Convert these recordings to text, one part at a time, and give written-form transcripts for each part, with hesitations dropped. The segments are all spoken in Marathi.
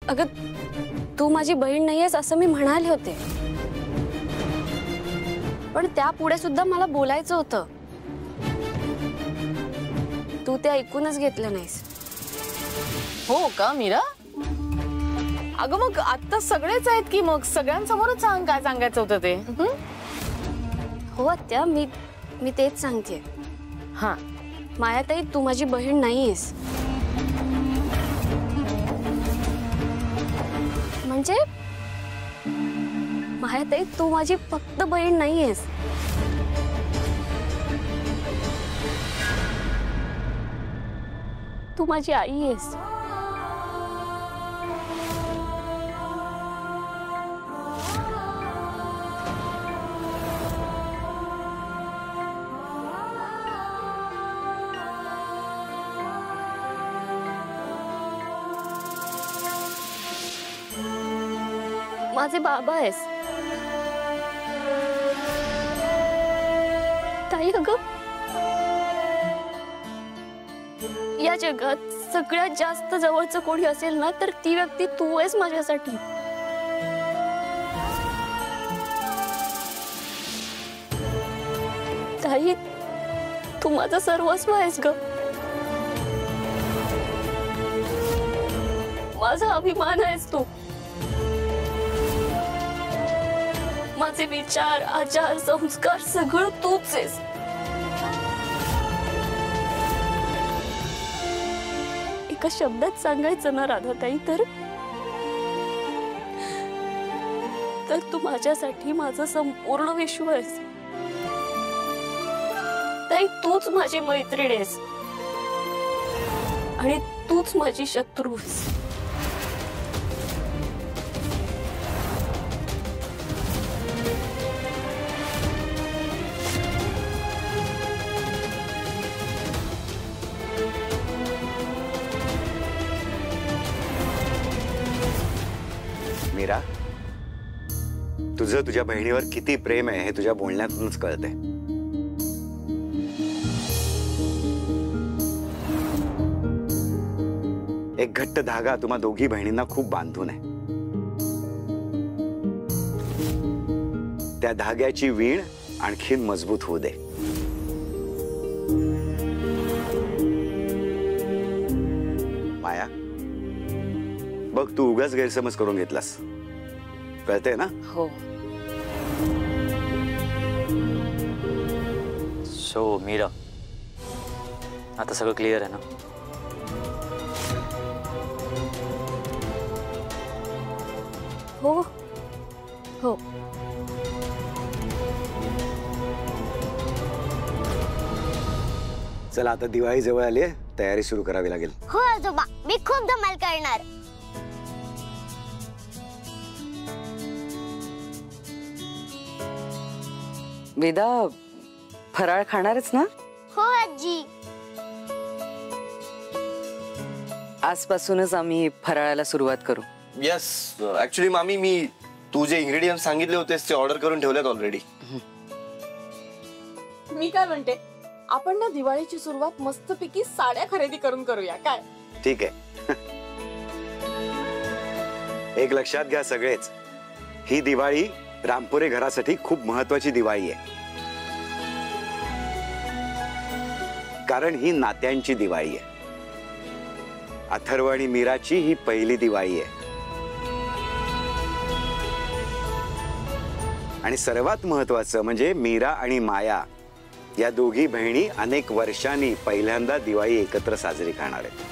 अगं तू माझी बहीण नाहीयेस असं मी म्हणाले होते, पण त्या पुढे सुद्धा मला बोलायचं होतं. तू ते ऐकूनच घेतलं नाहीस. हो का मीरा? अगं मग आता सगळेच आहेत की, मग सगळ्यांसमोरच सांग काय सांगायचं होतं ते. हो आत्या, मी तेच सांगते. हा मायाताई, तू माझी बहीण नाहीयेस. म्हणजे मायाताई, तू माझी फक्त बहीण नाहीयेस. तू माझी आई आहेस. माझे बाबा आहेस. ताई, अगं या जगात सगळ्यात जास्त जवळचं कोणी असेल ना, तर ती व्यक्ती तू आहेस माझ्यासाठी. ताई, तू माझं सर्वस्व आहेस ग. माझा अभिमान आहेस तू. माझे विचार, आचार, संस्कार सगळं तूच आहेस. एका शब्दात सांगायचं ना राधाताई, तर तू माझ्यासाठी माझं संपूर्ण विश्व आहेस. ताई, तूच माझी मैत्रीण आहेस आणि तूच माझी शत्रू आहेस. मीरा, तुझं तुझ्या बहिणीवर किती प्रेम आहे हे तुझ्या बोलण्यातूनच कळतंय. एक घट्ट धागा तुम्हा दोघी बहिणींना खूप बांधून आहे. त्या धाग्याची वीण आणखीन मजबूत होऊ दे. माया, बघ तू उगाच गैरसमज करून घेतलास, कळतंय ना? हो. सो मीरा, आता सगळं क्लिअर आहे ना? हो हो. चला, आता दिवाळी जवळ आली आहे, तयारी सुरू करावी लागेल. हो आजोबा, मी खूप धमाल करणार. वेदा, फराळ खाणारच ना? हो आजी. आजपासूनच आम्ही फराळाला सुरुवात करू. यस, ऍक्च्युली मामी, मी तू जे इंग्रेडियंट सांगितले होतेस ते ऑर्डर करून ठेवलेत ऑलरेडी. मी काय म्हणते, आपण ना दिवाळीची सुरुवात मस्तपैकी साड्या खरेदी करून करूया काय? ठीक आहे. एक लक्षात घ्या सगळेच, ही दिवाळी रामपुरे घरासाठी खूप महत्वाची दिवाळी आहे. कारण ही नात्यांची दिवाळी आहे. अथर्व आणि मीराची ही पहिली दिवाळी आहे. आणि सर्वात महत्वाचं म्हणजे मीरा आणि माया या दोघी बहिणी अनेक वर्षांनी पहिल्यांदा दिवाळी एकत्र साजरी करणार आहेत.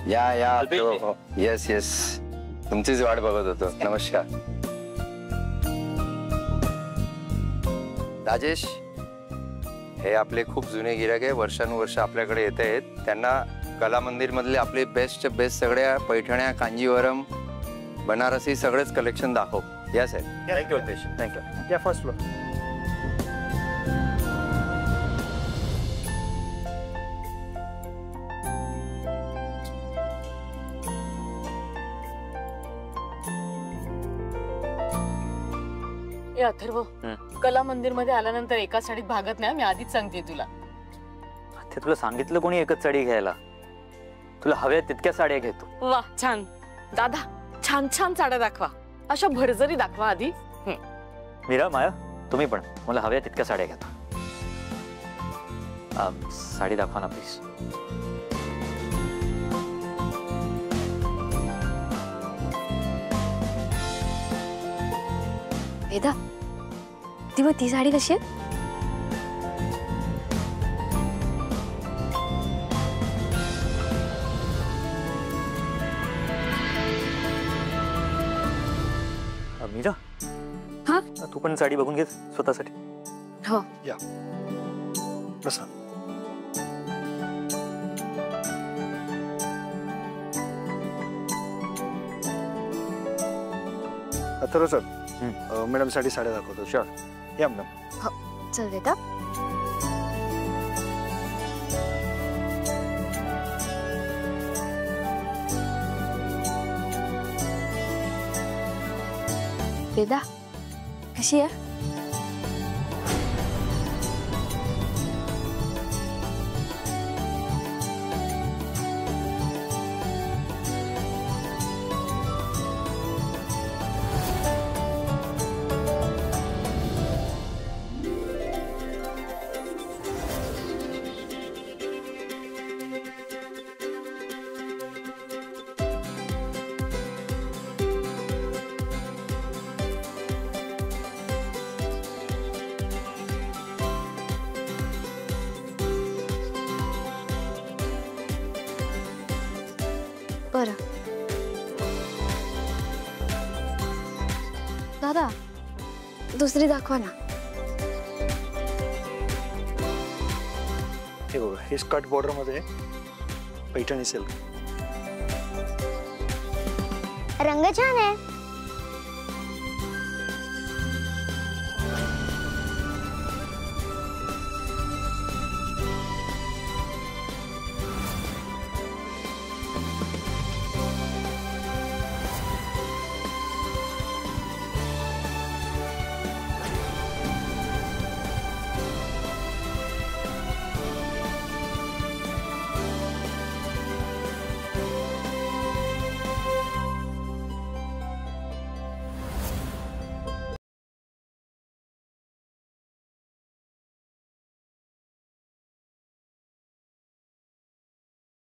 या येस येस, तुमचीच वाट बघत होतो. नमस्कार राजेश, हे आपले खूप जुने गिराईक आहे, वर्षानुवर्ष आपल्याकडे येत आहेत. त्यांना कला मंदिर मधले आपले बेस्ट सगळ्या पैठण्या, कांजीवरम बनारसी सगळेच कलेक्शन दाखव. या साहेब. Thank you Alpesh, thank you. या फर्स्ट फ्लोर. ए अथर्व, कला मंदिर मध्ये आल्यानंतर एकाच साडीत भागत नाही, मी आधीच सांगते तुला. ते तुला सांगितलं कोणी एकच साडी घ्यायला? तुला हव्या तितक्या साड्या घेतो. वा छान. दादा छान छान साड्या दाखवा, अशा भरजरी दाखवा आधी. मीरा, माया, तुम्ही पण मला हव्या तितक्या साड्या घेतो. साडी दाखवा ना प्लीज. वेदा, ती साडी कशी आहे? मीरा, हा, तू पण साडी बघून घे स्वतःसाठी. हो. या बसा. अथर्व सर, मॅडम साठी साड्या दाखवतो. शुअर. या मॅडम. चल वेदा. वेदा कशी आहे? बरं दादा, दुसरी दाखवा ना. हे बघा, हे स्कर्ट बॉर्डर मध्ये पैठणी सिल्क. रंग छान आहे.